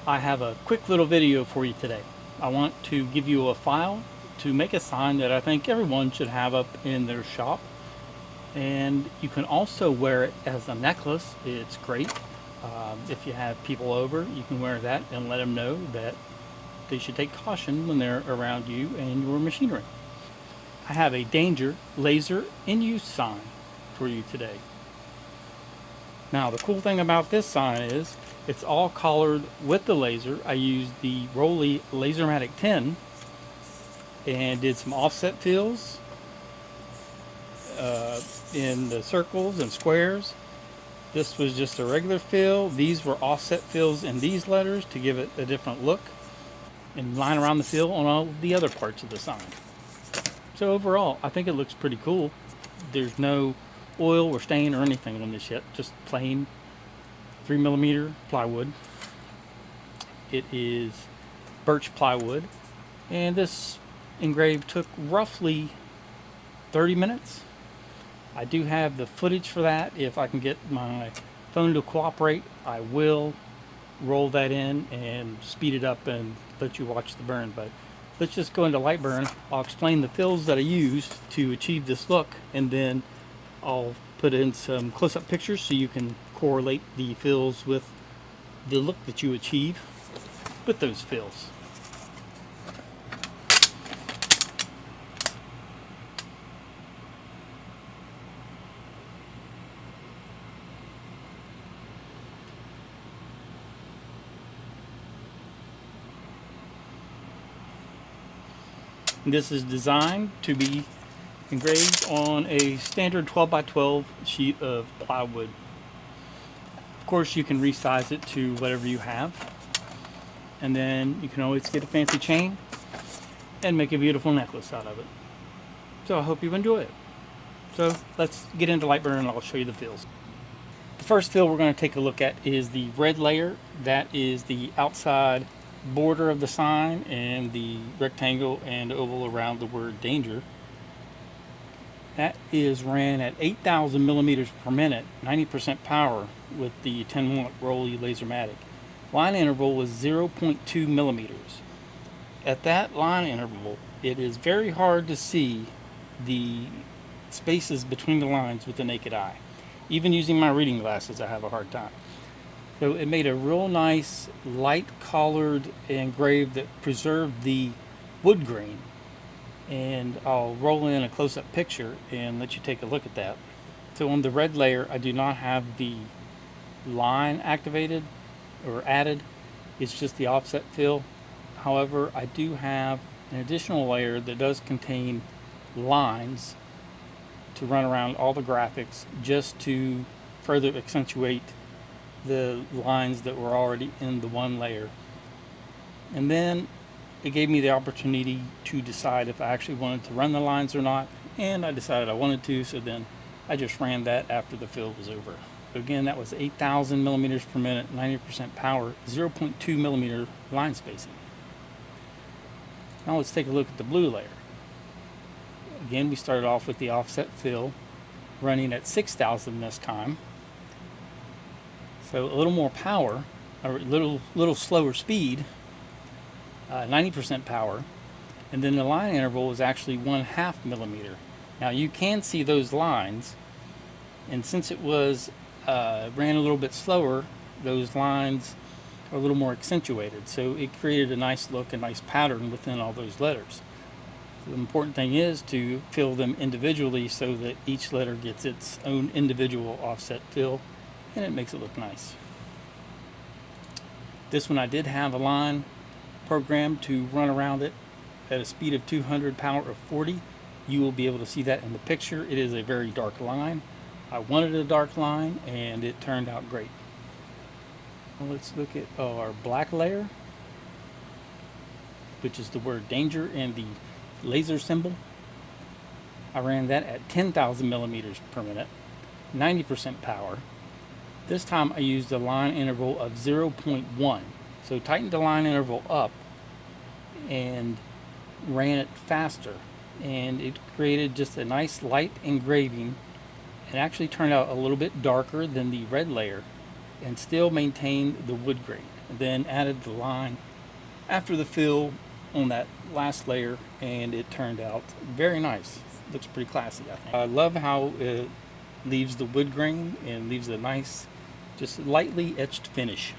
I have a quick little video for you today. I want to give you a file to make a sign that I think everyone should have up in their shop. And you can also wear it as a necklace. It's great. If you have people over, you can wear that and let them know that they should take caution when they're around you and your machinery. I have a danger laser in use sign for you today. Now the cool thing about this sign is it's all colored with the laser. I used the Rolly Lasermatic 10 and did some offset fills in the circles and squares. This was just a regular fill. These were offset fills in these letters to give it a different look, and line around the fill on all the other parts of the sign. So overall, I think it looks pretty cool. There's no oil or stain or anything on this yet, just plain 3mm plywood. It is birch plywood, and this engrave took roughly 30 minutes. I do have the footage for that. If I can get my phone to cooperate, I will roll that in and speed it up and let you watch the burn. But let's just go into LightBurn. I'll explain the fills that I used to achieve this look, and then I'll put in some close-up pictures so you can correlate the fills with the look that you achieve with those fills. This is designed to be engraved on a standard 12x12 sheet of plywood. Of course, you can resize it to whatever you have, and then you can always get a fancy chain and make a beautiful necklace out of it. So I hope you enjoy it. So let's get into LightBurn and I'll show you the fills. The first fill we're going to take a look at is the red layer. That is the outside border of the sign and the rectangle and oval around the word danger. That is ran at 8,000 millimeters per minute, 90% power with the 10-watt Rolly Lasermatic. Line interval was 0.2 millimeters. At that line interval, it is very hard to see the spaces between the lines with the naked eye. Even using my reading glasses, I have a hard time. So it made a real nice light colored engrave that preserved the wood grain. And I'll roll in a close-up picture and let you take a look at that. So on the red layer, I do not have the line activated or added. It's just the offset fill. However, I do have an additional layer that does contain lines to run around all the graphics, just to further accentuate the lines that were already in the one layer. And then it gave me the opportunity to decide if I actually wanted to run the lines or not, and I decided I wanted to, so then I just ran that after the fill was over. So again, that was 8,000 millimeters per minute, 90% power, 0.2 millimeter line spacing. Now let's take a look at the blue layer. Again, we started off with the offset fill running at 6,000 this time. So a little more power, a little slower speed, 90% power, and then the line interval was actually 1/2 millimeter. Now you can see those lines, and since it was ran a little bit slower, those lines are a little more accentuated. So it created a nice look, a nice pattern within all those letters. So the important thing is to fill them individually so that each letter gets its own individual offset fill, and it makes it look nice. This one I did have a line programmed to run around it at a speed of 200, power of 40. You will be able to see that in the picture. It is a very dark line. I wanted a dark line and it turned out great. Well, let's look at our black layer, which is the word danger and the laser symbol. I ran that at 10,000 millimeters per minute, 90% power. This time I used a line interval of 0.1. So tightened the line interval up and ran it faster, and it created just a nice light engraving. It actually turned out a little bit darker than the red layer and still maintained the wood grain. and then added the line after the fill on that last layer, and it turned out very nice. Looks pretty classy, I think. I love how it leaves the wood grain and leaves a nice, just lightly etched finish.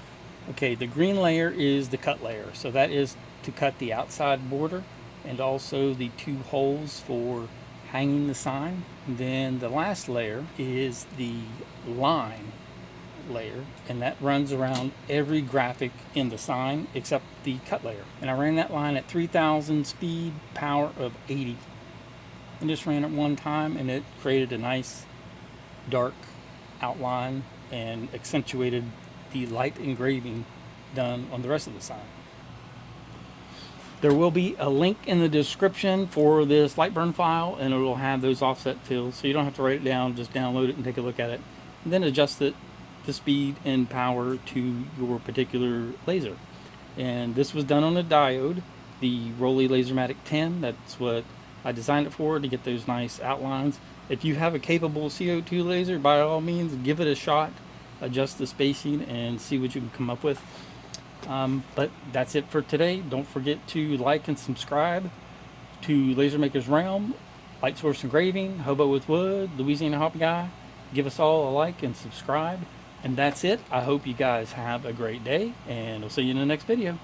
Okay, the green layer is the cut layer, so that is to cut the outside border and also the 2 holes for hanging the sign. And then the last layer is the line layer, and that runs around every graphic in the sign except the cut layer. And I ran that line at 3000 speed, power of 80, and just ran it one time, and it created a nice dark outline and accentuated the light engraving done on the rest of the sign. There will be a link in the description for this LightBurn file, and it will have those offset fills, so you don't have to write it down, just download it and take a look at it, and then adjust it, the speed and power, to your particular laser. And this was done on a diode, the Rollei Lasermatic 10. That's what I designed it for, to get those nice outlines. If you have a capable CO2 laser, by all means give it a shot, adjust the spacing and see what you can come up with. But that's it for today. Don't forget to like and subscribe to Laser Maker's Realm, Light Source Engraving, Hobo with Wood, Louisiana Hobby Guy. Give us all a like and subscribe. And that's it. I hope you guys have a great day, and I'll see you in the next video.